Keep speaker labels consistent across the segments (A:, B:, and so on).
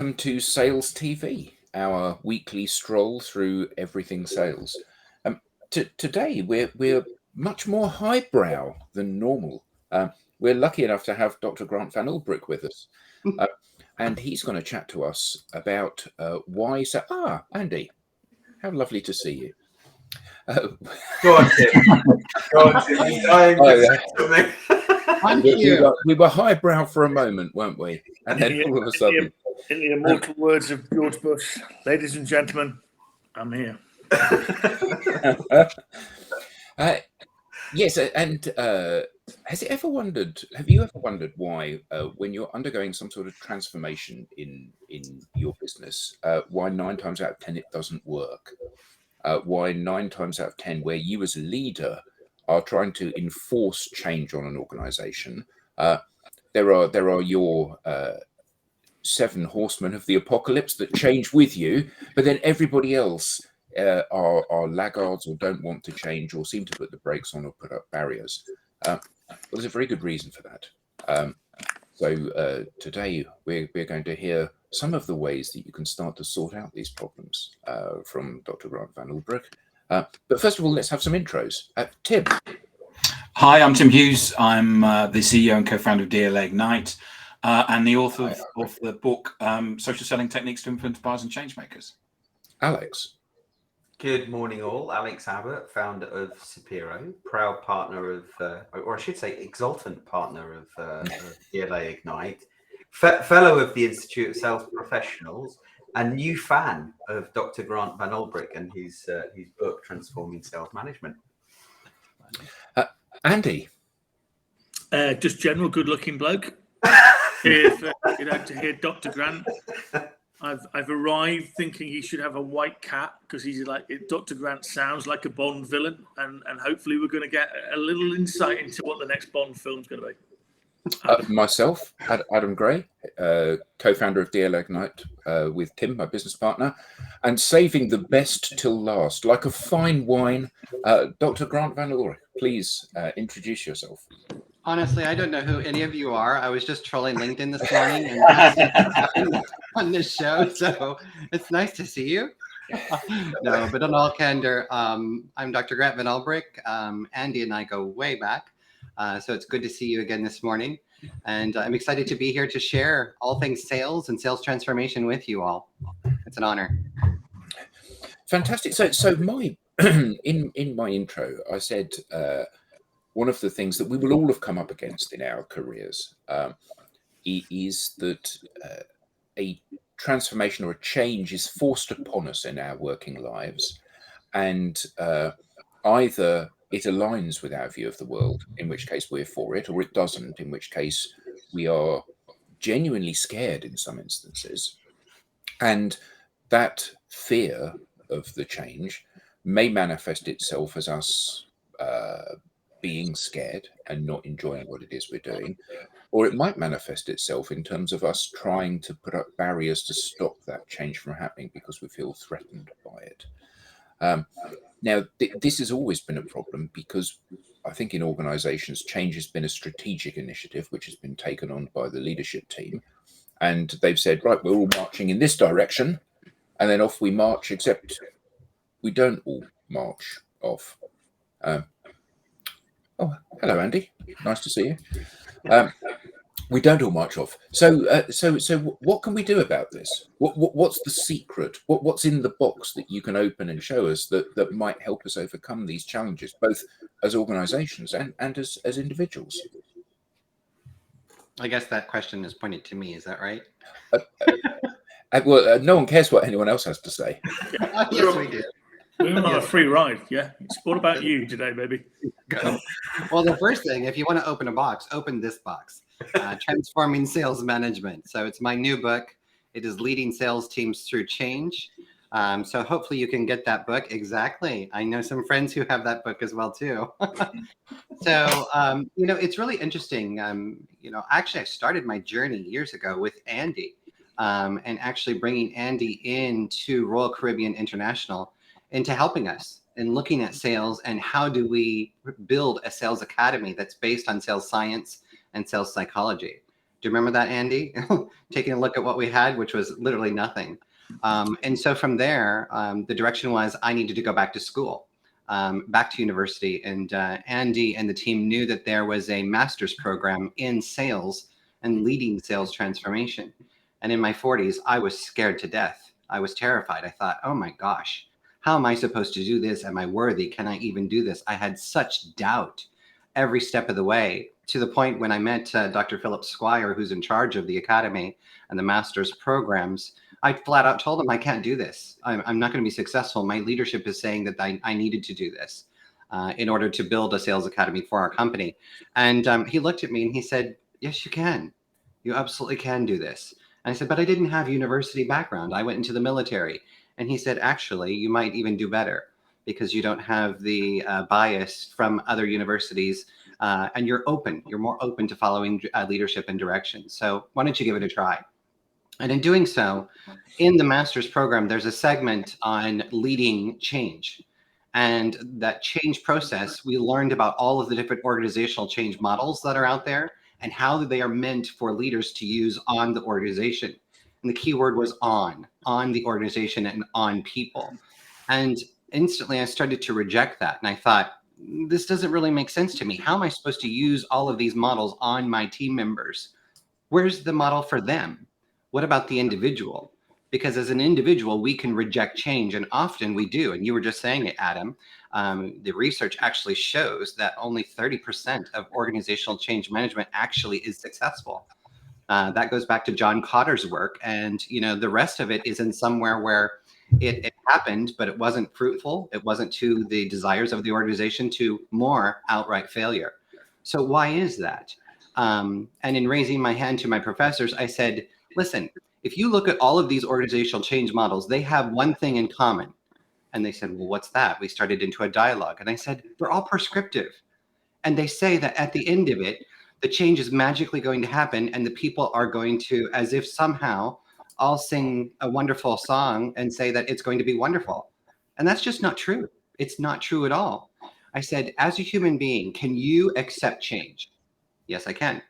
A: Welcome to SalesTV, our weekly stroll through everything sales. Today we're much more highbrow than normal. We're lucky enough to have Dr. Grant Van Ulbrich with us, and he's going to chat to us about why. Andy, how lovely to see you.
B: Go on, Tim. Go on, Tim. He's dying to say something.
A: We were highbrow for a moment, weren't we? And then all of a sudden,
C: in the immortal words of George Bush, ladies and gentlemen, I'm here.
A: Yes, and have you ever wondered why, when you're undergoing some sort of transformation in your business, why 9 times out of 10 it doesn't work? Why 9 times out of 10, where you as a leader are trying to enforce change on an organization, there are your 7 horsemen of the apocalypse that change with you, but then everybody else are laggards or don't want to change or seem to put the brakes on or put up barriers. Well, there's a very good reason for that. So today we're going to hear some of the ways that you can start to sort out these problems from Dr. Grant Van Ulbrich. But first of all, let's have some intros. Tim.
D: Hi, I'm Tim Hughes. I'm the CEO and co-founder of DLA Ignite and the author of the book, Social Selling Techniques to Influence Buyers and Changemakers.
A: Alex.
B: Good morning, all. Alex Abbott, founder of Sapiro, proud partner of, or I should say, exultant partner of DLA Ignite, fellow of the Institute of Sales Professionals, and new fan of Dr. Grant Van Ulbrich and his book, Transforming Sales Management.
A: Andy.
C: Just general good-looking bloke. To hear Dr. Grant. I've arrived thinking he should have a white cat because he's like Dr. Grant sounds like a Bond villain, and hopefully we're going to get a little insight into what the next Bond film's going to be.
A: Myself, Adam Gray, co-founder of DLA Ignite with Tim, my business partner, and saving the best till last, like a fine wine. Dr. Grant Van Ulbrich, please introduce yourself.
E: Honestly, I don't know who any of you are. I was just trolling LinkedIn this morning and on this show, so it's nice to see you. No, but in all candor, I'm Dr. Grant Van Ulbrich. Andy and I go way back, so it's good to see you again this morning. And I'm excited to be here to share all things sales and sales transformation with you all. It's an honor.
A: Fantastic. So my in my intro, I said one of the things that we will all have come up against in our careers is that a transformation or a change is forced upon us in our working lives, and either it aligns with our view of the world, in which case we're for it, or it doesn't, in which case we are genuinely scared in some instances. And that fear of the change may manifest itself as us being scared and not enjoying what it is we're doing, or it might manifest itself in terms of us trying to put up barriers to stop that change from happening because we feel threatened by it. Now, this has always been a problem because I think in organizations, change has been a strategic initiative which has been taken on by the leadership team. And they've said, right, we're all marching in this direction, and then off we march, except we don't all march off. Oh, hello, Andy. Nice to see you. We don't all march off. So what can we do about this? What's the secret? What's in the box that you can open and show us that might help us overcome these challenges, both as organizations and as individuals?
E: I guess that question is pointed to me. Is that right?
A: Well, no one cares what anyone else has to say.
E: Yes, we do.
C: We're on a free ride, yeah. It's all about you today, baby.
E: Well, the first thing, if you want to open a box, open this box. Transforming Sales Management. So it's my new book. It is Leading Sales Teams Through Change. So hopefully you can get that book. Exactly. I know some friends who have that book as well, too. So, it's really interesting. Actually, I started my journey years ago with Andy and actually bringing Andy into Royal Caribbean International into helping us in looking at sales and how do we build a sales academy that's based on sales science and sales psychology. Do you remember that, Andy? Taking a look at what we had, which was literally nothing. And so from there, the direction was I needed to go back to school, back to university. And Andy and the team knew that there was a master's program in sales and leading sales transformation. And in my 40s, I was scared to death. I was terrified. I thought, oh my gosh, how am I supposed to do this? Am I worthy? Can I even do this? I had such doubt every step of the way, to the point when I met Dr. Philip Squire, who's in charge of the academy and the master's programs. I flat out told him, I can't do this. I'm not going to be successful. My leadership is saying that I needed to do this in order to build a sales academy for our company. And he looked at me and he said, yes, you can. You absolutely can do this. And I said, but I didn't have university background. I went into the military. And he said, actually, you might even do better because you don't have the bias from other universities, and you're more open to following leadership and direction. So why don't you give it a try? And in doing so, in the master's program, there's a segment on leading change. And that change process, we learned about all of the different organizational change models that are out there and how they are meant for leaders to use on the organization. And the key word was on the organization and on people. And instantly I started to reject that. And I thought, this doesn't really make sense to me. How am I supposed to use all of these models on my team members? Where's the model for them? What about the individual? Because as an individual, we can reject change, and often we do. And you were just saying it, Adam. The research actually shows that only 30% of organizational change management actually is successful. That goes back to John Cotter's work. And, the rest of it is in somewhere where it happened, but it wasn't fruitful. It wasn't to the desires of the organization, to more outright failure. So why is that? And in raising my hand to my professors, I said, listen, if you look at all of these organizational change models, they have one thing in common. And they said, well, what's that? We started into a dialogue. And I said, they're all prescriptive. And they say that at the end of it, the change is magically going to happen. And the people are going to, as if somehow, all sing a wonderful song and say that it's going to be wonderful. And that's just not true. It's not true at all. I said, as a human being, can you accept change? Yes, I can.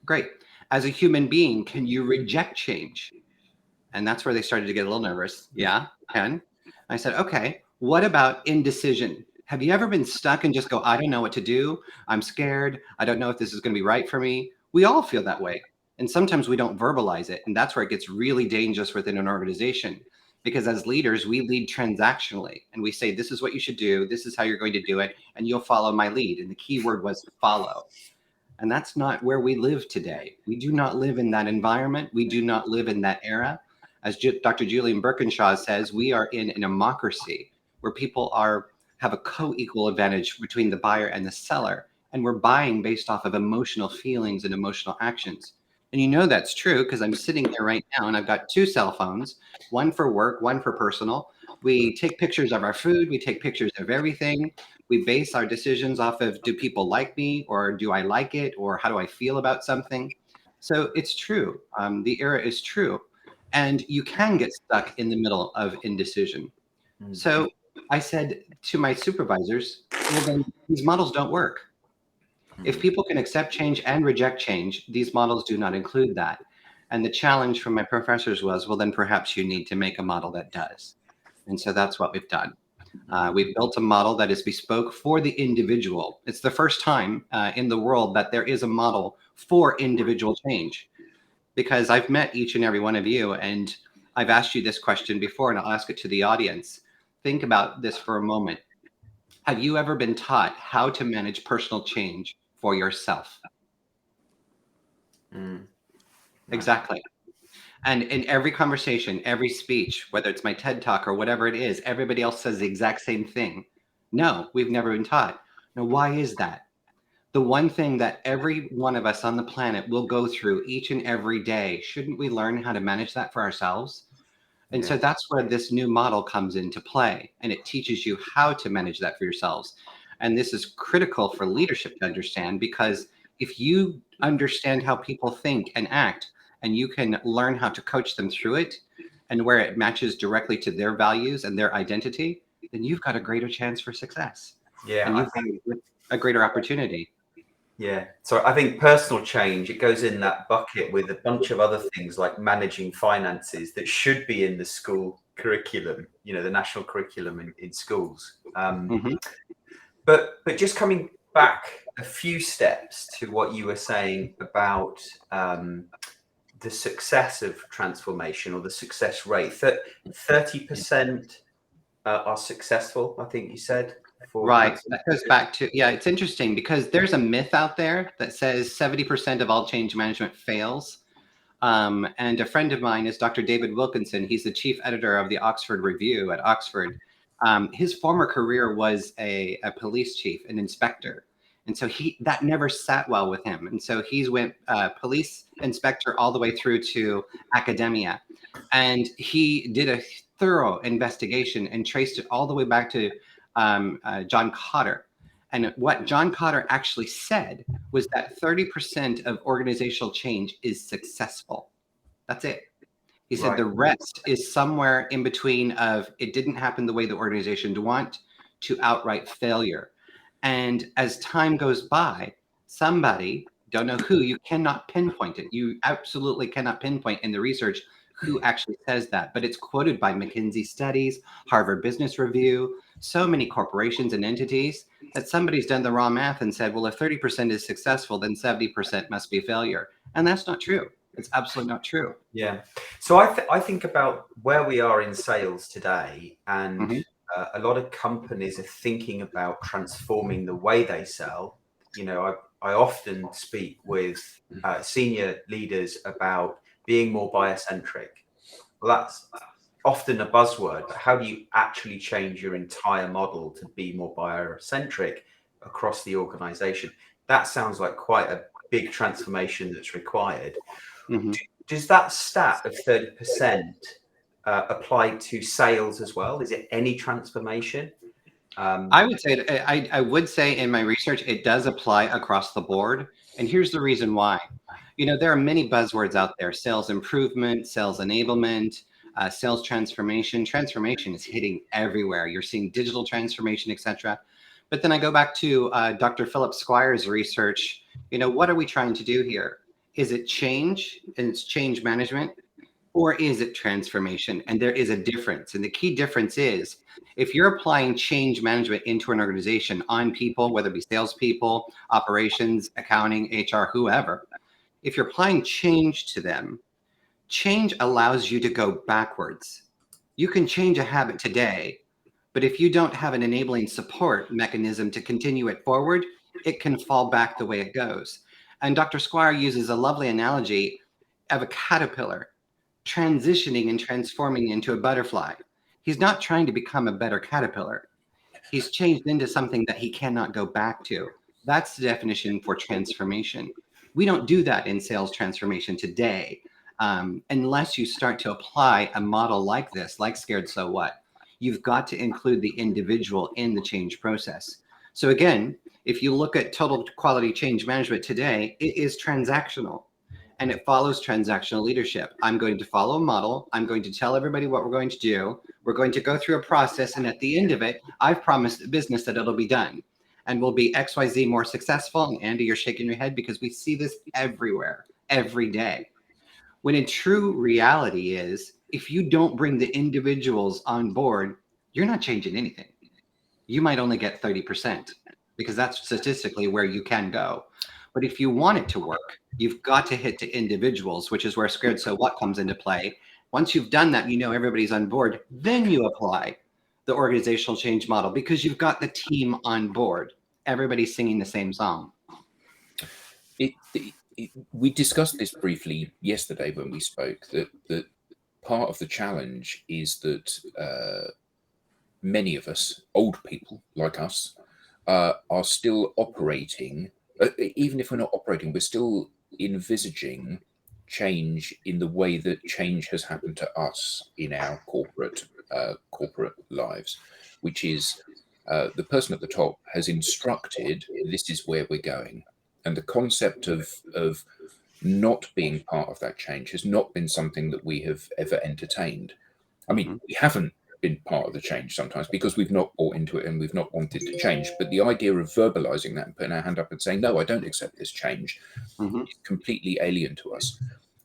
E: Great. As a human being, can you reject change? And that's where they started to get a little nervous. Yeah, can. I said, okay, what about indecision? Have you ever been stuck and just go, I don't know what to do. I'm scared. I don't know if this is going to be right for me. We all feel that way. And sometimes we don't verbalize it. And that's where it gets really dangerous within an organization. Because as leaders, we lead transactionally. And we say, this is what you should do. This is how you're going to do it. And you'll follow my lead. And the key word was follow. And that's not where we live today. We do not live in that environment. We do not live in that era. As Dr. Julian Birkinshaw says, we are in an democracy where people have a co-equal advantage between the buyer and the seller. And we're buying based off of emotional feelings and emotional actions. And that's true because I'm sitting there right now and I've got two cell phones, one for work, one for personal. We take pictures of our food. We take pictures of everything. We base our decisions off of, do people like me, or do I like it, or how do I feel about something? So it's true. The era is true. And you can get stuck in the middle of indecision. Mm-hmm. So I said to my supervisors, well, then these models don't work. Mm-hmm. If people can accept change and reject change, these models do not include that. And the challenge from my professors was, well, then perhaps you need to make a model that does. And so that's what we've done. We've built a model that is bespoke for the individual. It's the first time in the world that there is a model for individual change. Because I've met each and every one of you, and I've asked you this question before, and I'll ask it to the audience. Think about this for a moment. Have you ever been taught how to manage personal change for yourself? Exactly. And in every conversation, every speech, whether it's my TED Talk or whatever it is, everybody else says the exact same thing. No, we've never been taught. Now, why is that? The one thing that every one of us on the planet will go through each and every day, shouldn't we learn how to manage that for ourselves? And so that's where this new model comes into play, and it teaches you how to manage that for yourselves. And this is critical for leadership to understand, because if you understand how people think and act, and you can learn how to coach them through it, and where it matches directly to their values and their identity, then you've got a greater chance for success. Yeah, and you've got a greater opportunity.
B: Yeah. So I think personal change, it goes in that bucket with a bunch of other things like managing finances that should be in the school curriculum, the national curriculum in schools. But just coming back a few steps to what you were saying about the success of transformation or the success rate, that 30% are successful, I think you said.
E: Right. That goes back to, it's interesting because there's a myth out there that says 70% of all change management fails. And a friend of mine is Dr. David Wilkinson. He's the chief editor of the Oxford Review at Oxford. His former career was a police chief, an inspector. And so that never sat well with him. And so he's went police inspector all the way through to academia. And he did a thorough investigation and traced it all the way back to John Cotter. And what John Cotter actually said was that 30% of organizational change is successful. That's it. He said the rest is somewhere in between of it didn't happen the way the organization would want to outright failure. And as time goes by, somebody, don't know who, you cannot pinpoint it. You absolutely cannot pinpoint in the research who actually says that, but it's quoted by McKinsey Studies, Harvard Business Review, so many corporations and entities that somebody's done the raw math and said, well, if 30% is successful, then 70% must be failure. And that's not true. It's absolutely not true.
B: Yeah. So I think about where we are in sales today, and a lot of companies are thinking about transforming the way they sell. I often speak with senior leaders about being more buyer-centric. Well, that's often a buzzword, but how do you actually change your entire model to be more buyer-centric across the organization? That sounds like quite a big transformation that's required. Does that stat of 30% apply to sales as well? Is it any transformation?
E: I would say in my research, it does apply across the board. And here's the reason why. There are many buzzwords out there: sales improvement, sales enablement, sales transformation. Transformation is hitting everywhere. You're seeing digital transformation, etc. But then I go back to Dr. Philip Squire's research. What are we trying to do here? Is it change, and it's change management, or is it transformation? And there is a difference. And the key difference is if you're applying change management into an organization on people, whether it be salespeople, operations, accounting, HR, whoever, if you're applying change to them, change allows you to go backwards. You can change a habit today, but if you don't have an enabling support mechanism to continue it forward, it can fall back the way it goes. And Dr. Squire uses a lovely analogy of a caterpillar transitioning and transforming into a butterfly. He's not trying to become a better caterpillar. He's changed into something that he cannot go back to. That's the definition for transformation. We don't do that in sales transformation today, unless you start to apply a model like this, like Scared So What. You've got to include the individual in the change process. So again, if you look at total quality change management today, it is transactional. And it follows transactional leadership. I'm going to follow a model. I'm going to tell everybody what we're going to do. We're going to go through a process. And at the end of it, I've promised the business that it'll be done. And we'll be XYZ more successful. And Andy, you're shaking your head because we see this everywhere, every day. When in true reality is, if you don't bring the individuals on board, you're not changing anything. You might only get 30% because that's statistically where you can go. But if you want it to work, you've got to hit to individuals, which is where Scared So What comes into play. Once you've done that, everybody's on board, then you apply the organizational change model because you've got the team on board. Everybody's singing the same song.
A: We discussed this briefly yesterday when we spoke, that part of the challenge is that many of us, old people like us, are still operating. Even if we're not operating, we're still envisaging change in the way that change has happened to us in our corporate lives, which is the person at the top has instructed, this is where we're going. And the concept of not being part of that change has not been something that we have ever entertained. I mean, we haven't been part of the change sometimes because we've not bought into it and we've not wanted to change. But the idea of verbalizing that and putting our hand up and saying, no, I don't accept this change, is completely alien to us.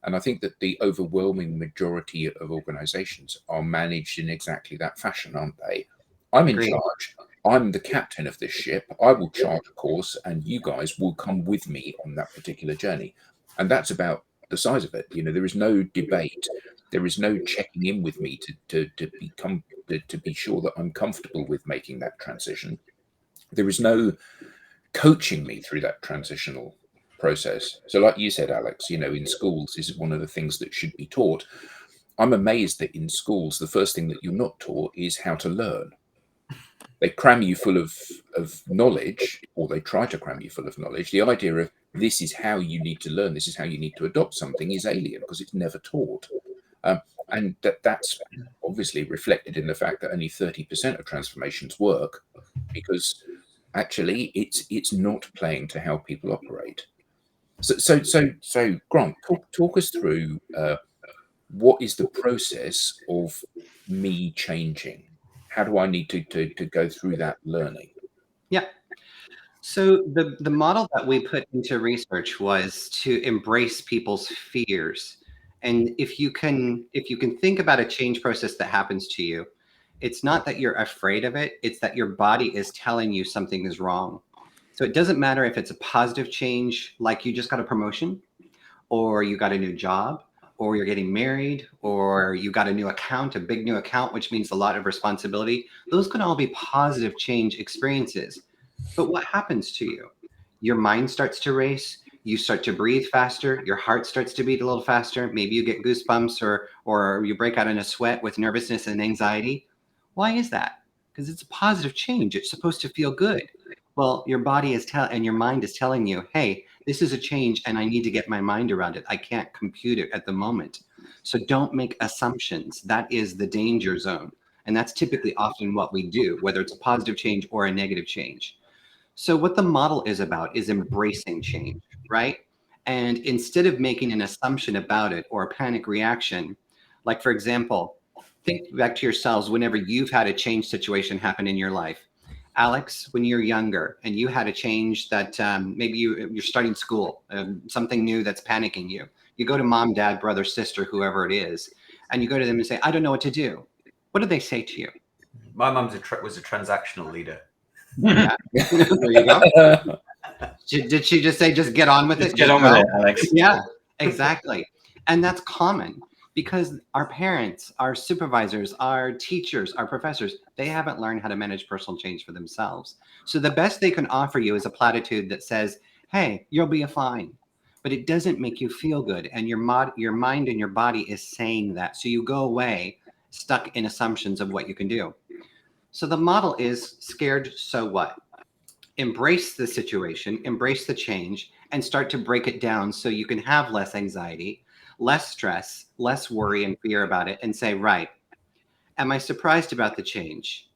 A: And I think that the overwhelming majority of organizations are managed in exactly that fashion, aren't they? I'm in charge. I'm the captain of this ship. I will chart a course and you guys will come with me on that particular journey. And that's about the size of it. There is no debate. There is no checking in with me to be sure that I'm comfortable with making that transition. There is no coaching me through that transitional process. So like you said, Alex, in schools, this is one of the things that should be taught. I'm amazed that in schools, the first thing that you're not taught is how to learn. They cram you full of knowledge, or they try to cram you full of knowledge. The idea of this is how you need to learn, this is how you need to adopt something is alien because it's never taught. And that's obviously reflected in the fact that only 30% of transformations work, because actually it's not playing to how people operate. So Grant, talk us through what is the process of me changing? How do I need to go through that learning?
E: Yeah. So the model that we put into research was to embrace people's fears. And if you can think about a change process that happens to you, it's not that you're afraid of it, it's that your body is telling you something is wrong. So it doesn't matter if it's a positive change, like you just got a promotion, or you got a new job, or you're getting married, or you got a new account, a big new account, which means a lot of responsibility. Those can all be positive change experiences. But what happens to you? Your mind starts to race. You start to breathe faster. Your heart starts to beat a little faster. Maybe you get goosebumps or you break out in a sweat with nervousness and anxiety. Why is that? Because it's a positive change. It's supposed to feel good. Well, your body and your mind is telling you, hey, this is a change and I need to get my mind around it. I can't compute it at the moment. So don't make assumptions. That is the danger zone. And that's typically often what we do, whether it's a positive change or a negative change. So what the model is about is embracing change, right? And instead of making an assumption about it or a panic reaction, like for example, think back to yourselves whenever you've had a change situation happen in your life. Alex, when you're younger and you had a change that maybe you're starting school, something new that's panicking you. You go to mom, dad, brother, sister, whoever it is, and you go to them and say, I don't know what to do. What do they say to you?
B: My mum was a transactional leader.
E: Yeah. There you go. Did she just say, just get on with it?
D: Just get on with it, Alex.
E: Yeah, exactly. And that's common because our parents, our supervisors, our teachers, our professors, they haven't learned how to manage personal change for themselves. So the best they can offer you is a platitude that says, hey, you'll be fine. But it doesn't make you feel good. And your mind and your body is saying that. So you go away stuck in assumptions of what you can do. So the model is scared, so what? Embrace the situation, embrace the change, and start to break it down so you can have less anxiety, less stress, less worry and fear about it, and say, right, am I surprised about the change?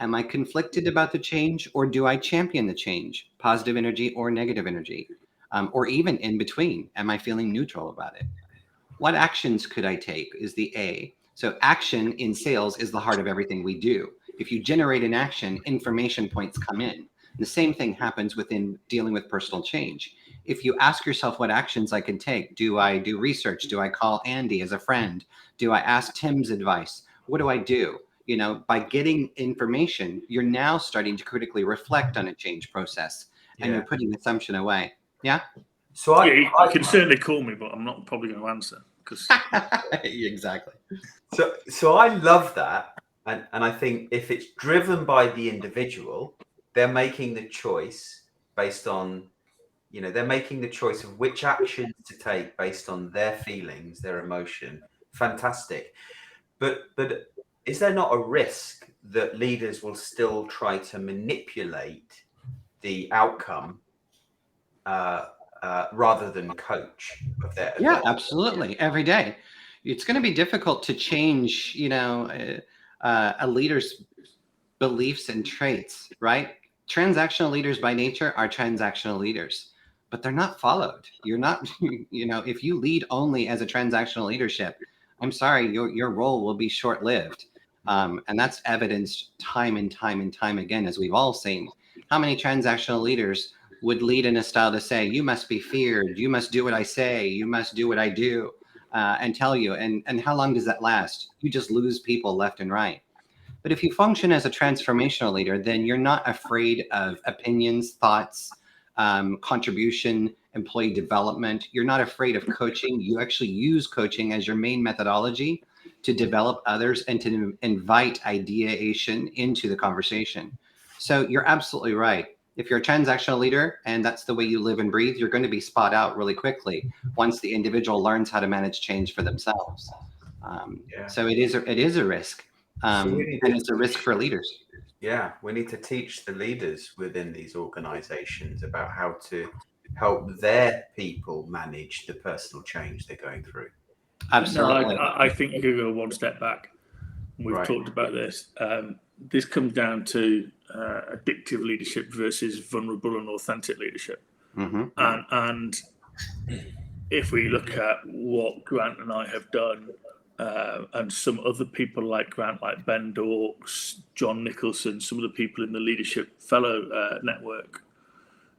E: Am I conflicted about the change, or do I champion the change, positive energy or negative energy? Or even in between, am I feeling neutral about it? What actions could I take is the A. So action in sales is the heart of everything we do. If you generate an action, information points come in. The same thing happens within dealing with personal change. If you ask yourself what actions I can take, do I do research? Do I call Andy as a friend? Do I ask Tim's advice? What do I do? By getting information, you're now starting to critically reflect on a change process and you're putting assumption away. Yeah.
B: So
C: you can certainly call me, but I'm not probably going to answer because
E: exactly.
B: So I love that. And I think if it's driven by the individual, they're making the choice based on, they're making the choice of which actions to take based on their feelings, their emotion. Fantastic. But is there not a risk that leaders will still try to manipulate the outcome rather than coach of their?
E: Yeah, absolutely. Every day. It's going to be difficult to change, a leader's beliefs and traits, right? Transactional leaders by nature are transactional leaders, but they're not followed. You're not, if you lead only as a transactional leadership, I'm sorry, your role will be short-lived. And that's evidenced time and time and time again, as we've all seen. How many transactional leaders would lead in a style to say, you must be feared, you must do what I say, you must do what I do, and tell you. And how long does that last? You just lose people left and right. But if you function as a transformational leader, then you're not afraid of opinions, thoughts, contribution, employee development. You're not afraid of coaching. You actually use coaching as your main methodology to develop others and to invite ideation into the conversation. So you're absolutely right. If you're a transactional leader and that's the way you live and breathe, you're going to be spot out really quickly once the individual learns how to manage change for themselves. So it is a risk. And it's a risk for leaders.
B: Yeah, we need to teach the leaders within these organizations about how to help their people manage the personal change they're going through.
E: Absolutely.
C: No, I think you could go one step back. We've talked about this. This comes down to addictive leadership versus vulnerable and authentic leadership. And if we look at what Grant and I have done, and some other people like Grant, like Ben Dorks, John Nicholson, some of the people in the Leadership Fellow Network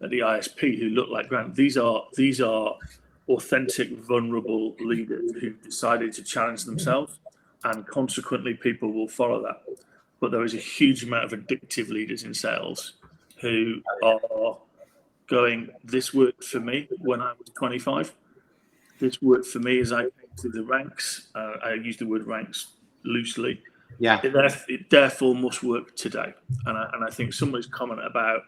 C: at the ISP who look like Grant, these are authentic, vulnerable leaders who decided to challenge themselves, and consequently people will follow that. But there is a huge amount of addictive leaders in sales who are going, this worked for me when I was 25. This worked for me as I came through the ranks. I use the word ranks loosely.
E: Yeah.
C: It therefore must work today. And I think somebody's comment about,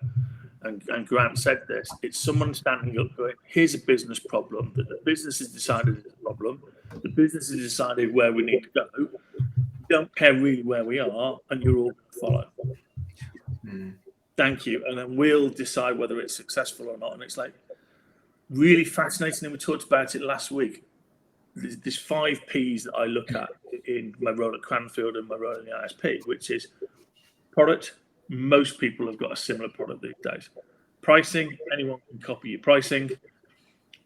C: and Grant said this, it's someone standing up going, here's a business problem that the business has decided is a problem. The business has decided where we need to go. We don't care really where we are, and you're all going to follow. Thank you. And then we'll decide whether it's successful or not. And it's like, really fascinating, and we talked about it last week. There's 5 Ps that I look at in my role at Cranfield and my role in the ISP, which is product. Most people have got a similar product these days. Pricing, anyone can copy your pricing.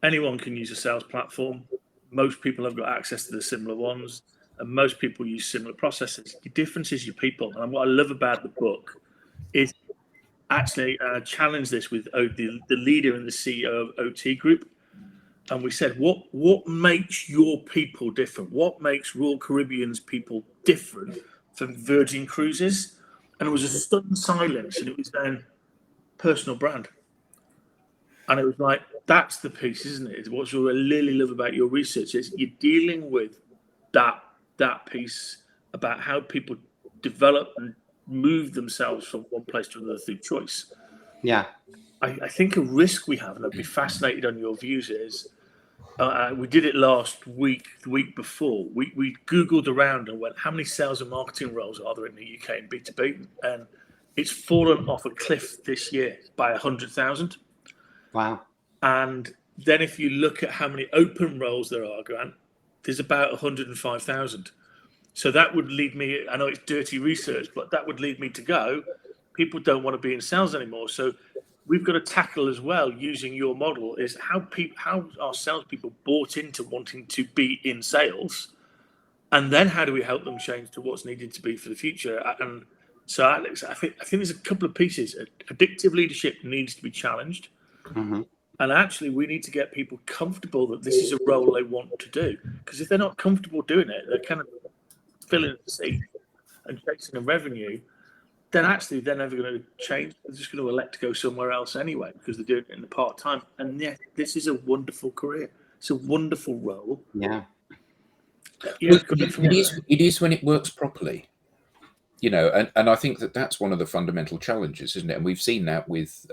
C: Anyone can use a sales platform. Most people have got access to the similar ones, and most people use similar processes. The difference is your people. And what I love about the book is actually challenge this with the leader and the CEO of OT Group. And we said, what makes your people different? What makes Royal Caribbean's people different from Virgin Cruises? And it was a stunned silence, and it was then personal brand. And it was like, that's the piece, isn't it? It's what I really love about your research is you're dealing with that piece about how people develop and move themselves from one place to another through choice.
E: Yeah.
C: I think a risk we have, and I'd be fascinated on your views, is we did it last week, the week before. We Googled around and went, how many sales and marketing roles are there in the UK in B2B? And it's fallen off a cliff this year by 100,000.
E: Wow.
C: And then if you look at how many open roles there are, Grant, there's about 105,000. So that would lead me, I know it's dirty research, but that would lead me to go, people don't want to be in sales anymore. So we've got to tackle as well, using your model, is how are salespeople bought into wanting to be in sales? And then how do we help them change to what's needed to be for the future? And so, Alex, I think there's a couple of pieces. Addictive leadership needs to be challenged. And actually, we need to get people comfortable that this is a role they want to do. Because if they're not comfortable doing it, they're kind of filling the seat and chasing a revenue, then actually they're never going to change. They're just going to elect to go somewhere else anyway because they're doing it in the part-time. And yet, this is a wonderful career. It's a wonderful role.
E: Yeah.
A: It is when it works properly. You know, and I think that's one of the fundamental challenges, isn't it? And we've seen that with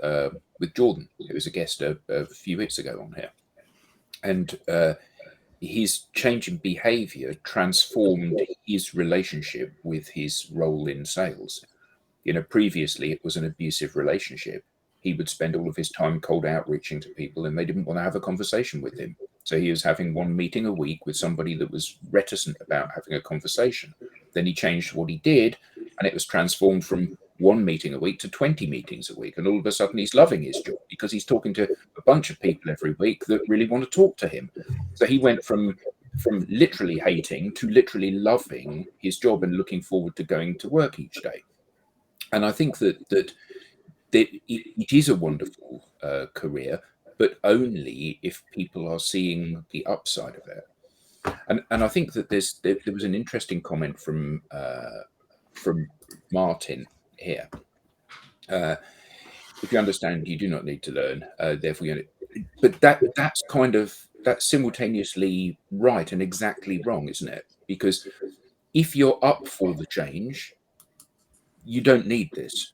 A: Jordan, who was a guest a few weeks ago on here. And his change in behavior transformed his relationship with his role in sales. You know, previously it was an abusive relationship. He would spend all of his time cold outreaching to people and they didn't want to have a conversation with him. So he was having one meeting a week with somebody that was reticent about having a conversation. Then he changed what he did, and it was transformed from one meeting a week to 20 meetings a week. And all of a sudden he's loving his job because he's talking to a bunch of people every week that really want to talk to him. So he went from from literally hating to literally loving his job and looking forward to going to work each day. And I think that it is a wonderful career, but only if people are seeing the upside of it. And I think that there was an interesting comment from Martin here. If you understand, you do not need to learn. Therefore, but that's simultaneously right and exactly wrong, isn't it? Because if you're up for the change, you don't need this,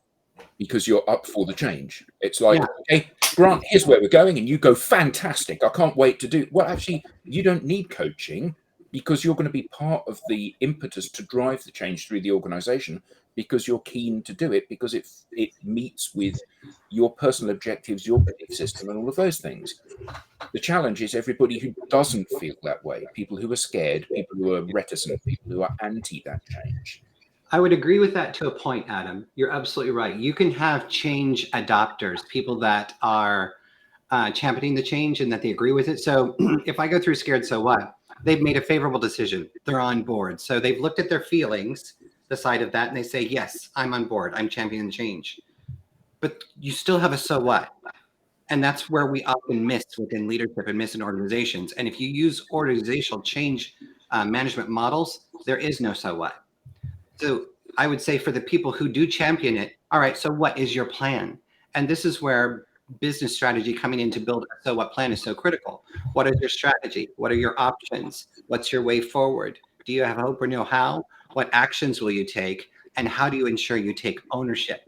A: because you're up for the change. It's like, okay, Grant, here's where we're going, and you go, fantastic, I can't wait to do. Well, actually, you don't need coaching, because you're going to be part of the impetus to drive the change through the organization, because you're keen to do it, because it meets with your personal objectives, your belief system, and all of those things. The challenge is everybody who doesn't feel that way, people who are scared, people who are reticent, people who are anti that change.
E: I would agree with that to a point, Adam. You're absolutely right. You can have change adopters, people that are championing the change and that they agree with it. So if I go through Scared So What, they've made a favorable decision. They're on board. So they've looked at their feelings, the side of that, and they say, yes, I'm on board. I'm championing change. But you still have a so what? And that's where we often miss within leadership and miss in organizations. And if you use organizational change management models, there is no so what. So I would say for the people who do champion it, all right, so what is your plan? And this is where business strategy coming in to build a so what plan is so critical. What is your strategy? What are your options? What's your way forward? Do you have hope or know how? What actions will you take? And how do you ensure you take ownership?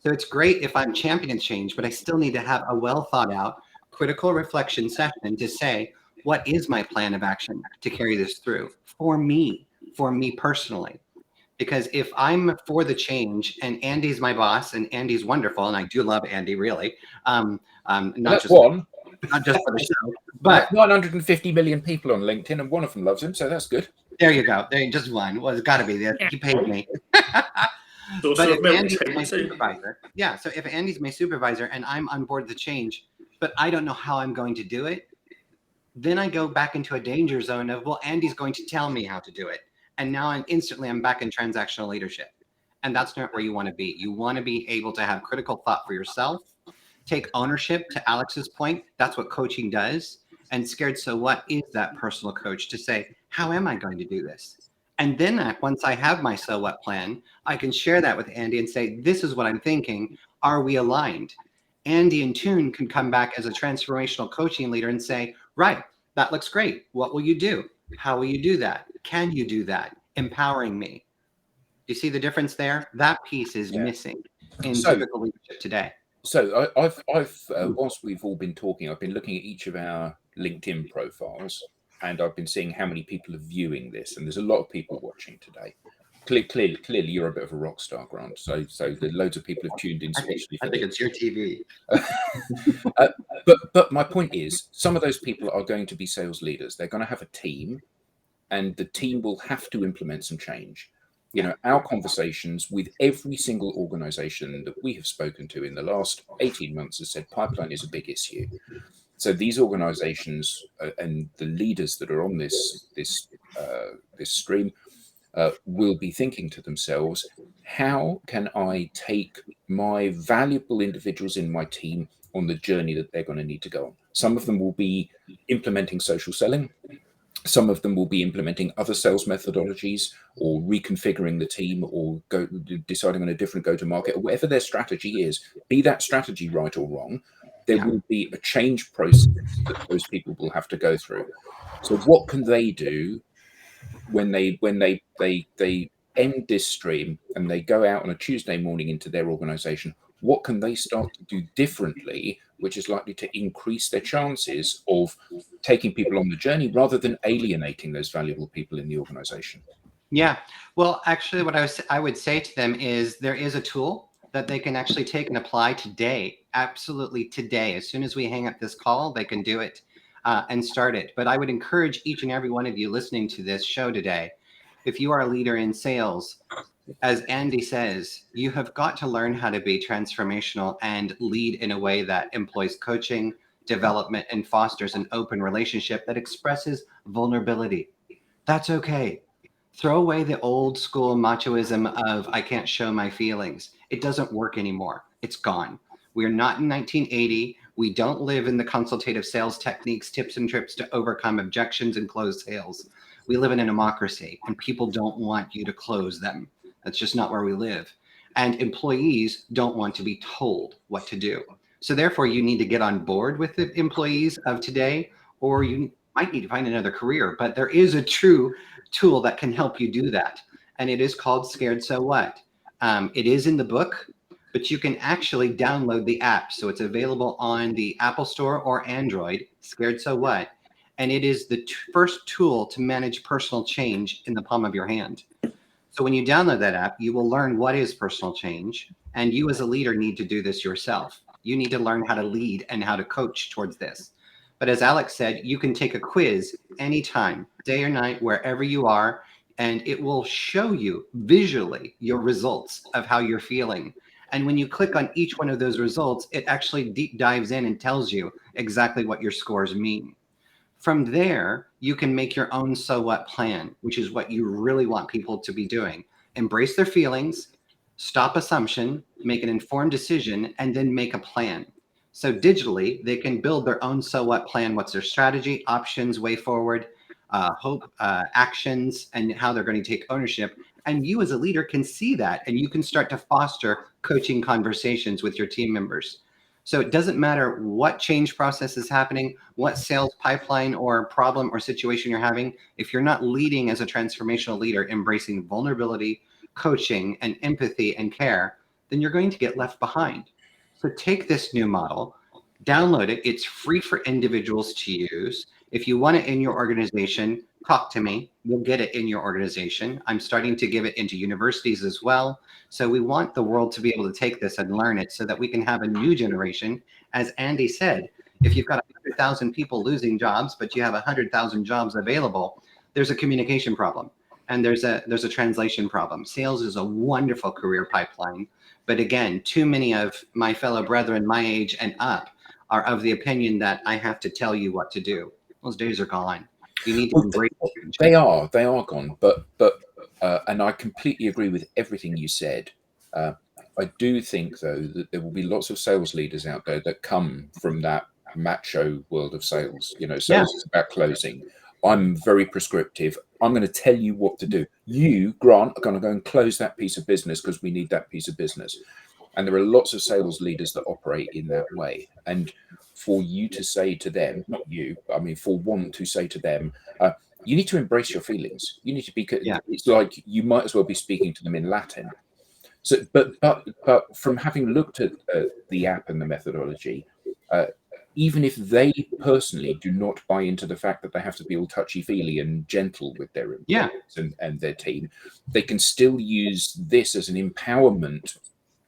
E: So it's great if I'm championing change, but I still need to have a well thought out critical reflection session to say, what is my plan of action to carry this through for me personally? Because if I'm for the change and Andy's my boss and Andy's wonderful, and I do love Andy, really, not just for the show, but
A: 950 million people on LinkedIn, and one of them loves him, so that's good.
E: There you go. There, just one. Well, it's got to be there. He paid me. But if Andy's my supervisor, so if Andy's my supervisor and I'm on board the change, but I don't know how I'm going to do it, then I go back into a danger zone of, well, Andy's going to tell me how to do it. And now I'm back in transactional leadership. And that's not where you want to be. You want to be able to have critical thought for yourself, take ownership. To Alex's point, that's what coaching does. And Scared So What is that personal coach to say, how am I going to do this? And then once I have my so what plan, I can share that with Andy and say, this is what I'm thinking. Are we aligned? Andy in tune can come back as a transformational coaching leader and say, right, that looks great. What will you do? How will you do that? Can you do that? Empowering me. You see the difference there? That piece is missing in typical leadership today.
A: So I've whilst we've all been talking, I've been looking at each of our LinkedIn profiles, and I've been seeing how many people are viewing this, and there's a lot of people watching today. Clearly, you're a bit of a rock star, Grant. So there's loads of people have tuned in.
E: I think it's your TV.
A: But my point is, some of those people are going to be sales leaders. They're going to have a team, and the team will have to implement some change. You know, our conversations with every single organization that we have spoken to in the last 18 months has said pipeline is a big issue. So these organizations and the leaders that are on this stream will be thinking to themselves, how can I take my valuable individuals in my team on the journey that they're going to need to go on? Some of them will be implementing social selling. Some of them will be implementing other sales methodologies, or reconfiguring the team, or deciding on a different go-to-market, or whatever their strategy is. Be that strategy right or wrong, there will be a change process that those people will have to go through. So what can they do when they end this stream and they go out on a Tuesday morning into their organization? What can they start to do differently, which is likely to increase their chances of taking people on the journey rather than alienating those valuable people in the organization?
E: Yeah. Well, actually, what I would say to them is there is a tool that they can actually take and apply today. Absolutely today. As soon as we hang up this call, they can do it and start it. But I would encourage each and every one of you listening to this show today, if you are a leader in sales, as Andy says, you have got to learn how to be transformational and lead in a way that employs coaching, development and fosters an open relationship that expresses vulnerability. That's okay. Throw away the old school machoism of I can't show my feelings. It doesn't work anymore. It's gone. We're not in 1980. We don't live in the consultative sales techniques, tips and trips to overcome objections and close sales. We live in a democracy, and people don't want you to close them. That's just not where we live. And employees don't want to be told what to do. So therefore, you need to get on board with the employees of today, or you might need to find another career. But there is a true tool that can help you do that. And it is called Scared So What. It is in the book, but you can actually download the app. So it's available on the Apple Store or Android, Scared So What. And it is the first tool to manage personal change in the palm of your hand. So when you download that app, you will learn what is personal change. And you as a leader need to do this yourself. You need to learn how to lead and how to coach towards this. But as Alex said, you can take a quiz anytime, day or night, wherever you are, and it will show you visually your results of how you're feeling. And when you click on each one of those results, it actually deep dives in and tells you exactly what your scores mean. From there, you can make your own so what plan, which is what you really want people to be doing. Embrace their feelings, stop assumption, make an informed decision, and then make a plan. So digitally, they can build their own so what plan. What's their strategy, options, way forward, hope, actions, and how they're going to take ownership. And you as a leader can see that, and you can start to foster coaching conversations with your team members. So it doesn't matter what change process is happening, what sales pipeline or problem or situation you're having. If you're not leading as a transformational leader, embracing vulnerability, coaching, and empathy and care, then you're going to get left behind. So take this new model, download it. It's free for individuals to use. If you want it in your organization, talk to me. We'll get it in your organization. I'm starting to give it into universities as well. So we want the world to be able to take this and learn it so that we can have a new generation. As Andy said, if you've got 100,000 people losing jobs, but you have 100,000 jobs available, there's a communication problem and there's a translation problem. Sales is a wonderful career pipeline. But again, too many of my fellow brethren my age and up are of the opinion that I have to tell you what to do. Those days are gone. You need to embrace change.
A: They are gone. But and I completely agree with everything you said. I do think, though, that there will be lots of sales leaders out there that come from that macho world of sales. You know, sales is about closing. I'm very prescriptive. I'm going to tell you what to do. You, Grant, are going to go and close that piece of business because we need that piece of business. And there are lots of sales leaders that operate in that way. And for you to say to them, not you, I mean, for one to say to them, you need to embrace your feelings. You need to be, it's like you might as well be speaking to them in Latin. So, but from having looked at the app and the methodology, even if they personally do not buy into the fact that they have to be all touchy-feely and gentle with their employees and their team, they can still use this as an empowerment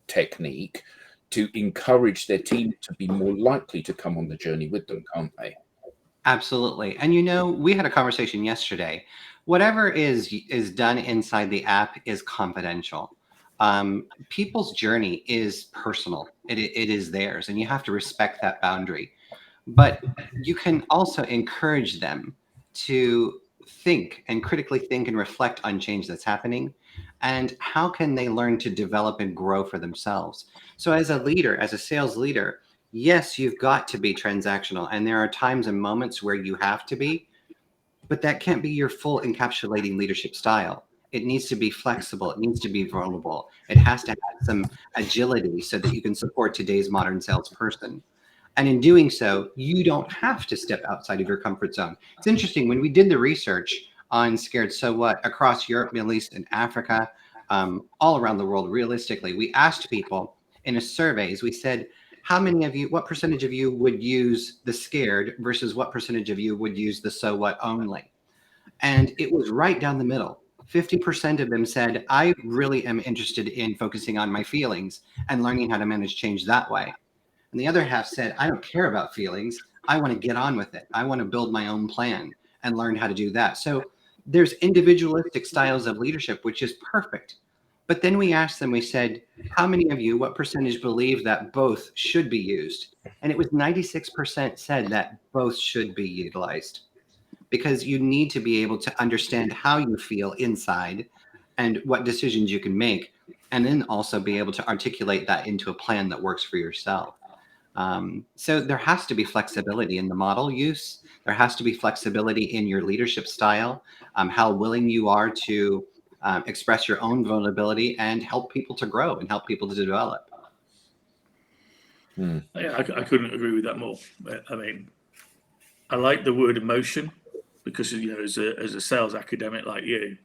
A: technique to encourage their team to be more likely to come on the journey with them, can't they?
E: Absolutely. And you know, we had a conversation yesterday. Whatever is done inside the app is confidential. People's journey is personal. It is theirs, and you have to respect that boundary. But you can also encourage them to think and critically think and reflect on change that's happening, and how can they learn to develop and grow for themselves. So as a leader, as a sales leader, yes, you've got to be transactional, and there are times and moments where you have to be, but that can't be your full encapsulating leadership style. It needs to be flexible. It needs to be vulnerable. It has to have some agility so that you can support today's modern salesperson. And in doing so, you don't have to step outside of your comfort zone. It's interesting, when we did the research on Scared So What across Europe, Middle East, and Africa, all around the world, realistically, we asked people in a surveys, we said, how many of you, what percentage of you would use the scared versus what percentage of you would use the so what only? And it was right down the middle. 50% of them said, I really am interested in focusing on my feelings and learning how to manage change that way. And the other half said, I don't care about feelings. I want to get on with it. I want to build my own plan and learn how to do that. So there's individualistic styles of leadership, which is perfect. But then we asked them, we said, how many of you, what percentage believe that both should be used? And it was 96% said that both should be utilized, because you need to be able to understand how you feel inside and what decisions you can make, and then also be able to articulate that into a plan that works for yourself. So there has to be flexibility in the model use. There has to be flexibility in your leadership style, how willing you are to express your own vulnerability and help people to grow and help people to develop.
C: Yeah, I couldn't agree with that more. I mean, I like the word emotion because, you know, as a sales academic like you,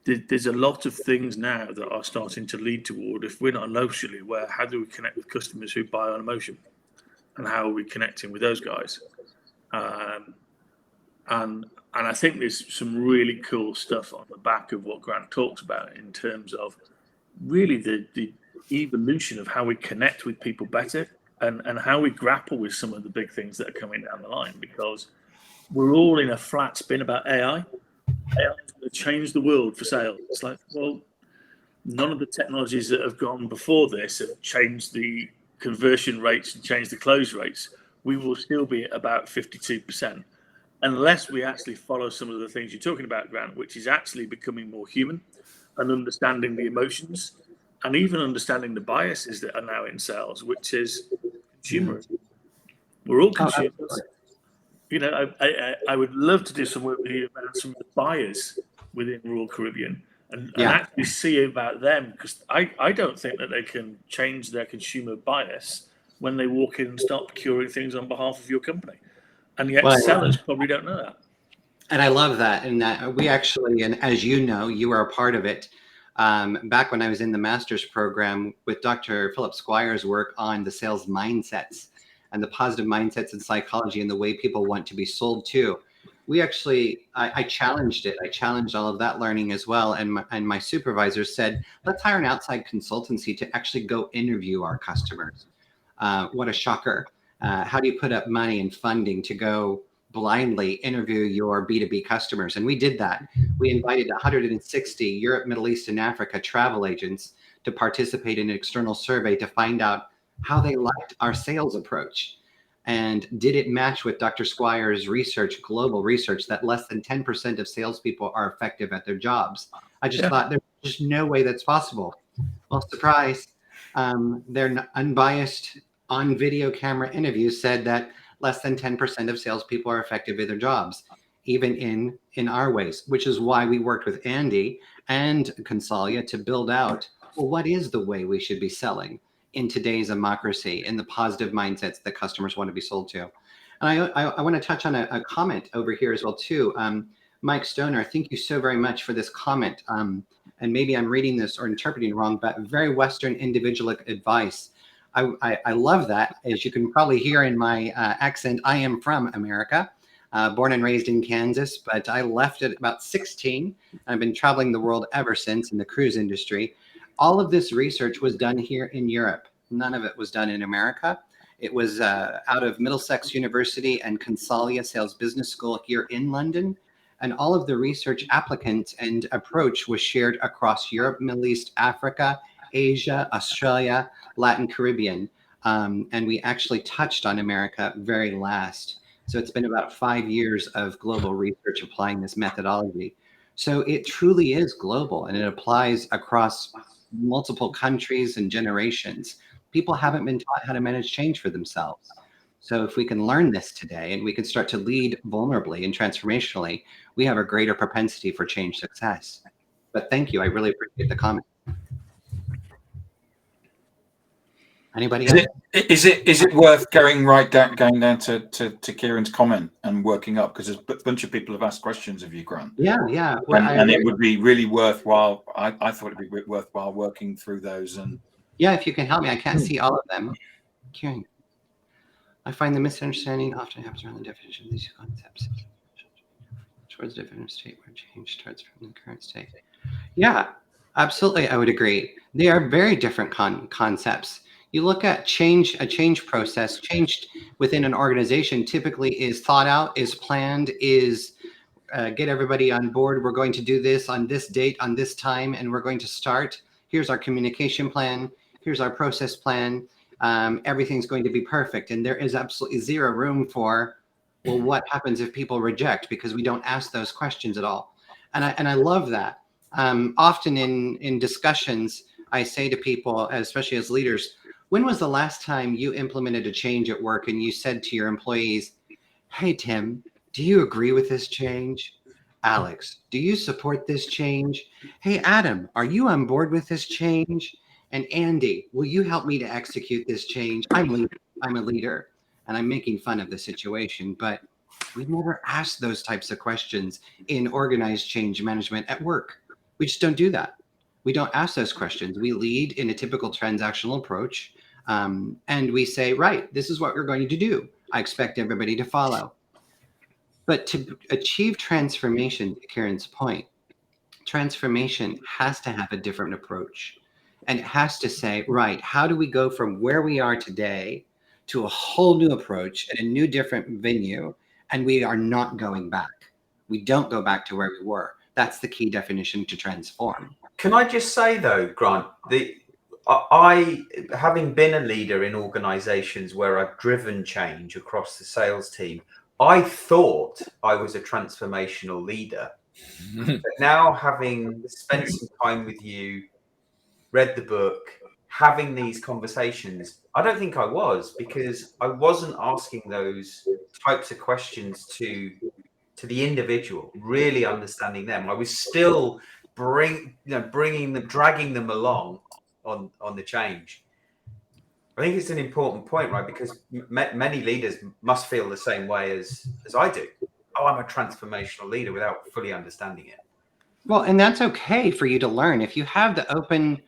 C: there's a lot of things now that are starting to lead toward, if we're not emotionally aware, how do we connect with customers who buy on emotion, and how are we connecting with those guys? And I think there's some really cool stuff on the back of what Grant talks about in terms of really the evolution of how we connect with people better, and how we grapple with some of the big things that are coming down the line, because we're all in a flat spin about AI. AI is going to change the world for sales. It's like, well, none of the technologies that have gone before this have changed the conversion rates and changed the close rates. We will still be at about 52%. Unless we actually follow some of the things you're talking about, Grant, which is actually becoming more human and understanding the emotions and even understanding the biases that are now in sales, which is consumerism. We're all consumers. You know, I would love to do some work with you about some of the buyers within Royal Caribbean and actually see about them, because I don't think that they can change their consumer bias when they walk in and start procuring things on behalf of your company. And yet sellers probably don't know that.
E: And I love that. And that we actually, and as you know, you are a part of it. Back when I was in the master's program with Dr. Philip Squire's work on the sales mindsets and the positive mindsets in psychology and the way people want to be sold to, we actually, I challenged it. I challenged all of that learning as well. And my supervisor said, let's hire an outside consultancy to actually go interview our customers. What a shocker. How do you put up money and funding to go blindly interview your B2B customers? And we did that. We invited 160 Europe, Middle East, and Africa travel agents to participate in an external survey to find out how they liked our sales approach. And did it match with Dr. Squire's research, global research, that less than 10% of salespeople are effective at their jobs? I just thought there's just no way that's possible. Well, surprise, their unbiased on video camera interviews said that less than 10% of salespeople are effective at their jobs, even in our ways, which is why we worked with Andy and Consalia to build out, well, what is the way we should be selling in today's democracy, in the positive mindsets that customers want to be sold to. And I want to touch on a comment over here as well too. Mike Stoner, thank you so very much for this comment. And maybe I'm reading this or interpreting wrong, but very Western individualistic advice. I love that. As you can probably hear in my accent, I am from America, born and raised in Kansas, but I left at about 16. I've been traveling the world ever since in the cruise industry. All of this research was done here in Europe. None of it was done in America. It was out of Middlesex University and Consalia Sales Business School here in London. And all of the research applicants and approach was shared across Europe, Middle East, Africa, Asia, Australia, Latin Caribbean. And we actually touched on America very last. So it's been about 5 years of global research applying this methodology. So it truly is global, and it applies across multiple countries and generations. People haven't been taught how to manage change for themselves. So if we can learn this today and we can start to lead vulnerably and transformationally, we have a greater propensity for change success. But thank you. I really appreciate the comment. Anybody else?
D: Is it worth going down to Kieran's comment and working up, because a bunch of people have asked questions of you, Grant?
E: Yeah. Well,
D: and it would be really worthwhile. I thought it'd be worthwhile working through those. And
E: yeah, if you can help me, I can't see all of them. Kieran, I find the misunderstanding often happens around the definition of these concepts. Towards a different state where change starts from the current state. Yeah, absolutely. I would agree. They are very different concepts. You look at change, a change process, changed within an organization typically is thought out, is planned, is get everybody on board. We're going to do this on this date, on this time, and we're going to start. here's our communication plan, here's our process plan. Everything's going to be perfect. And there is absolutely zero room for, well, what happens if people reject? Because we don't ask those questions at all. And I love that. Often in discussions, I say to people, especially as leaders, when was the last time you implemented a change at work and you said to your employees, hey, Tim, do you agree with this change? Alex, do you support this change? Hey, Adam, are you on board with this change? And Andy, will you help me to execute this change? I'm a leader and I'm making fun of the situation, but we never ask those types of questions in organized change management at work. We just don't do that. We don't ask those questions. We lead in a typical transactional approach, and we say, right, this is what we're going to do. I expect everybody to follow. But to achieve transformation, to Karen's point, transformation has to have a different approach. And it has to say, right, how do we go from where we are today to a whole new approach and a new different venue? And we are not going back. We don't go back to where we were. That's the key definition to transform.
B: Can I just say though, Grant, I having been a leader in organizations where I've driven change across the sales team, I thought I was a transformational leader. But now, having spent some time with you, read the book, having these conversations, I don't think I was, because I wasn't asking those types of questions to the individual, really understanding them. I was still dragging them along on the change. I think it's an important point, right? Because many leaders must feel the same way as I do. Oh, I'm a transformational leader without fully understanding it.
E: Well, and that's okay for you to learn. If you have the open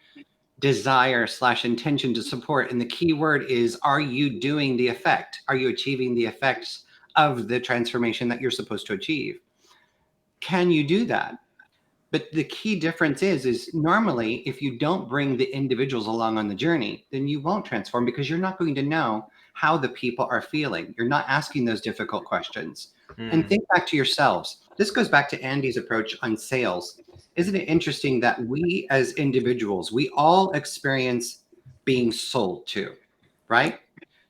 E: desire / intention to support, and the key word is, are you doing the effect? Are you achieving the effects of the transformation that you're supposed to achieve? Can you do that? But the key difference is normally if you don't bring the individuals along on the journey, then you won't transform, because you're not going to know how the people are feeling. You're not asking those difficult questions. And think back to yourselves. This goes back to Andy's approach on sales. Isn't it interesting that we as individuals, we all experience being sold to, right?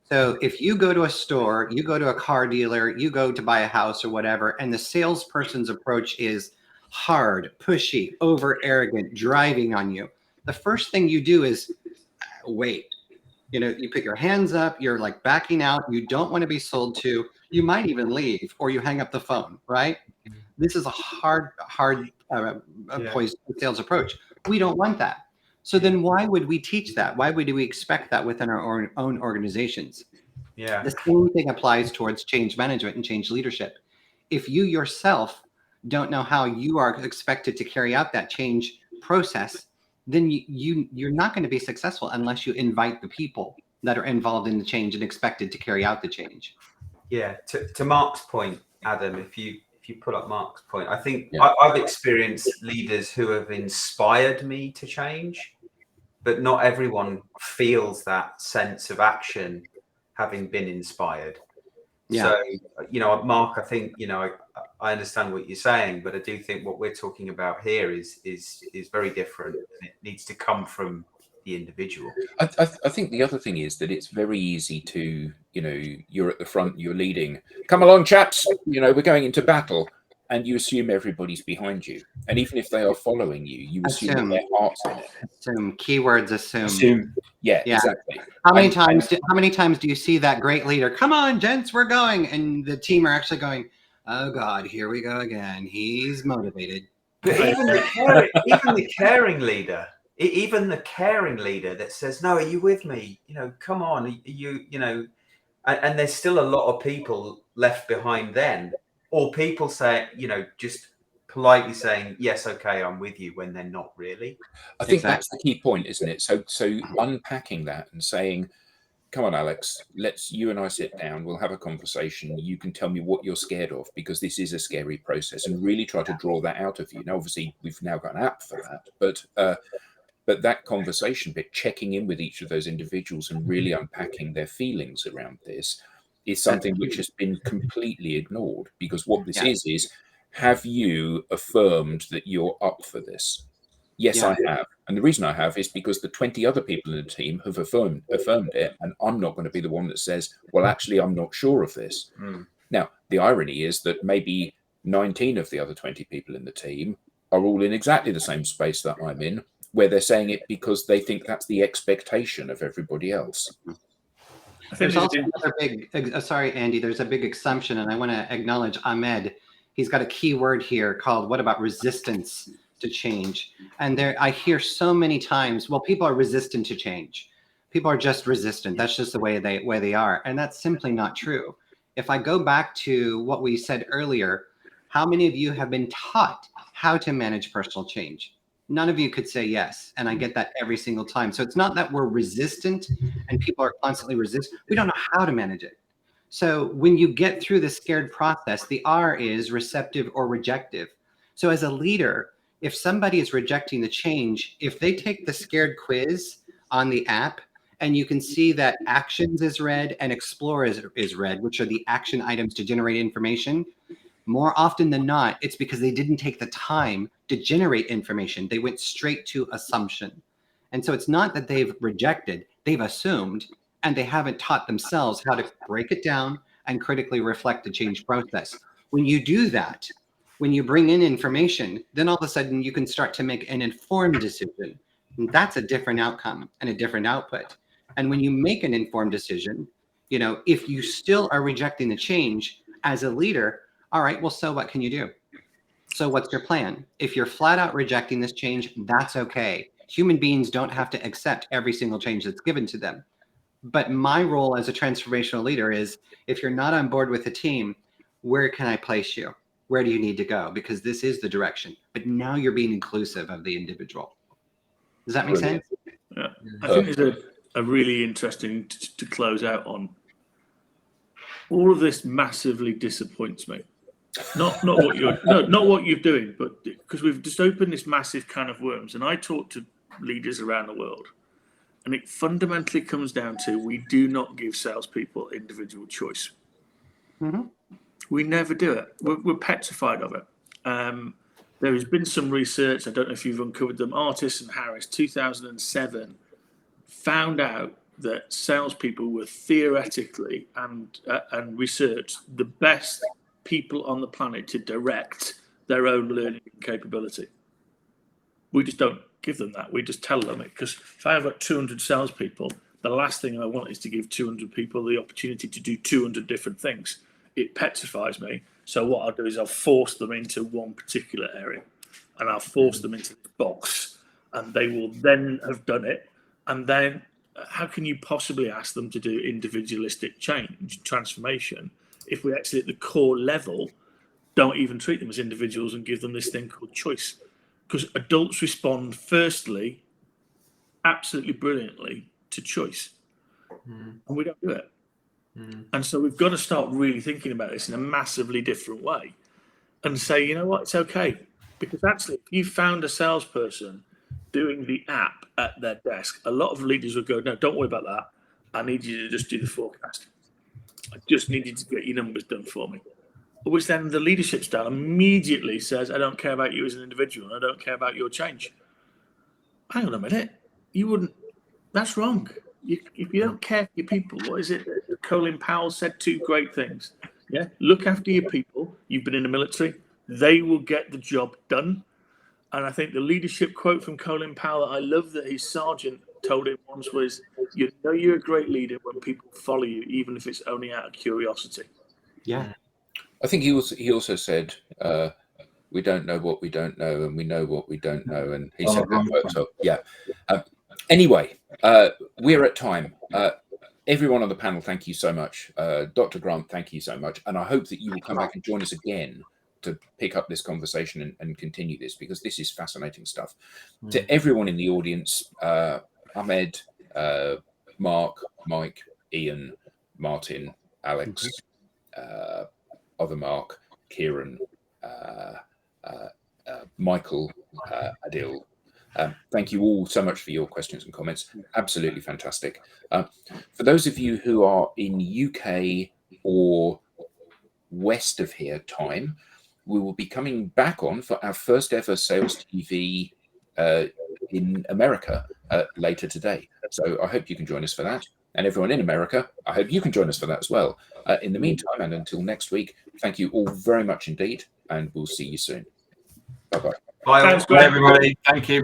E: So if you go to a store, you go to a car dealer, you go to buy a house or whatever, and the salesperson's approach is hard, pushy, over arrogant, driving on you, the first thing you do is wait. You put your hands up, you're like backing out, you don't want to be sold to, you might even leave, or you hang up the phone, right? This is a hard poison sales approach. We don't want that. So then why would we teach that? Why would we expect that within our own organizations?
B: Yeah.
E: The same thing applies towards change management and change leadership. If you yourself don't know how you are expected to carry out that change process, then you're not going to be successful unless you invite the people that are involved in the change and expected to carry out the change.
B: Yeah. To Mark's point, Adam, if you put up Mark's point, I think I've experienced leaders who have inspired me to change, but not everyone feels that sense of action having been inspired.
E: Yeah.
B: So, Mark, I think, I understand what you're saying, but I do think what we're talking about here is very different, and it needs to come from the individual.
A: I think the other thing is that it's very easy to, you're at the front, you're leading, come along, chaps, we're going into battle, and you assume everybody's behind you. And even if they are following you, you assume that their heart's in it.
E: Assume. Keywords assume.
A: Assume. Yeah, exactly.
E: How many times do you see that great leader? Come on, gents, we're going. And the team are actually going, oh God, here we go again. He's motivated.
B: But even the caring leader, even the caring leader that says, no, are you with me? Come on, and there's still a lot of people left behind then, or people say, just politely saying, yes, okay, I'm with you, when they're not really.
A: I think that's the key point, isn't it? So unpacking that and saying, come on, Alex, you and I sit down, we'll have a conversation. You can tell me what you're scared of, because this is a scary process, and really try to draw that out of you. Now, obviously, we've now got an app for that, but that conversation bit, checking in with each of those individuals and really unpacking their feelings around this, is something which has been completely ignored. Because what this is have you affirmed that you're up for this? Yes,
E: Yeah.
A: I have. And the reason I have is because the 20 other people in the team have affirmed it. And I'm not going to be the one that says, well, actually, I'm not sure of this. Now, the irony is that maybe 19 of the other 20 people in the team are all in exactly the same space that I'm in, where they're saying it because they think that's the expectation of everybody else.
E: There's also another big, sorry, Andy, there's a big assumption, and I want to acknowledge Ahmed. He's got a key word here called, what about resistance to change? And there, I hear so many times, well, people are resistant to change. People are just resistant. That's just the way they are. And that's simply not true. If I go back to what we said earlier, how many of you have been taught how to manage personal change? None of you could say yes. And I get that every single time. So it's not that we're resistant and people are constantly resistant. We don't know how to manage it. So when you get through the scared process, the R is receptive or rejective. So as a leader, if somebody is rejecting the change, if they take the scared quiz on the app, and you can see that actions is red and explore is red, which are the action items to generate information, more often than not, it's because they didn't take the time to generate information. They went straight to assumption. And so it's not that they've rejected, they've assumed, and they haven't taught themselves how to break it down and critically reflect the change process. When you do that, when you bring in information, then all of a sudden you can start to make an informed decision. And that's a different outcome and a different output. And when you make an informed decision, if you still are rejecting the change as a leader, all right, well, so what can you do? So what's your plan? If you're flat out rejecting this change, that's okay. Human beings don't have to accept every single change that's given to them. But my role as a transformational leader is, if you're not on board with the team, where can I place you? Where do you need to go? Because this is the direction. But now you're being inclusive of the individual. Does that make sense?
C: Yeah. I think there's a really interesting to close out on. All of this massively disappoints me. Not what you're doing, but because we've just opened this massive can of worms. And I talk to leaders around the world, and it fundamentally comes down to, we do not give salespeople individual choice.
E: Mm-hmm.
C: We never do it. We're petrified of it. There has been some research, I don't know if you've uncovered them, Artis and Harris, 2007, found out that salespeople were theoretically and research the best people on the planet to direct their own learning capability. We just don't give them that. We just tell them it, because if I have got 200 salespeople, the last thing I want is to give 200 people the opportunity to do 200 different things. It petrifies me. So what I'll do is I'll force them into one particular area, and I'll force them into the box, and they will then have done it. And then how can you possibly ask them to do individualistic change, transformation, if we actually at the core level don't even treat them as individuals and give them this thing called choice? Because adults respond, firstly, absolutely brilliantly to choice. And we don't do it. And so we've got to start really thinking about this in a massively different way and say, you know what, it's okay. Because actually, if you found a salesperson doing the app at their desk, a lot of leaders would go, no, don't worry about that. I need you to just do the forecast. I just need you to get your numbers done for me. Which then the leadership style immediately says, I don't care about you as an individual. I don't care about your change. Hang on a minute. You wouldn't. That's wrong. If you don't care for your people, what is it? Colin Powell said 2 great things. Yeah, look after your people. You've been in the military. They will get the job done. And I think the leadership quote from Colin Powell that I love that his sergeant told him once was, you know you're a great leader when people follow you, even if it's only out of curiosity.
E: Yeah.
A: I think he also said, we don't know what we don't know, and we know what we don't know. And he said that quote. So, yeah. Anyway, we're at time. Everyone on the panel, thank you so much. Dr. Grant, thank you so much. And I hope that you will come back and join us again to pick up this conversation and continue this, because this is fascinating stuff. To everyone in the audience, Ahmed, Mark, Mike, Ian, Martin, Alex, other Mark, Kieran, Michael, Adil. Thank you all so much for your questions and comments. Absolutely fantastic. For those of you who are in UK or west of here time, we will be coming back on for our first ever SalesTV in America later today. So I hope you can join us for that. And everyone in America, I hope you can join us for that as well. In the meantime, and until next week, thank you all very much indeed, and we'll see you soon. Bye-bye.
B: Bye,
C: Thanks,
B: all.
C: Graham.
D: Everybody, thank you.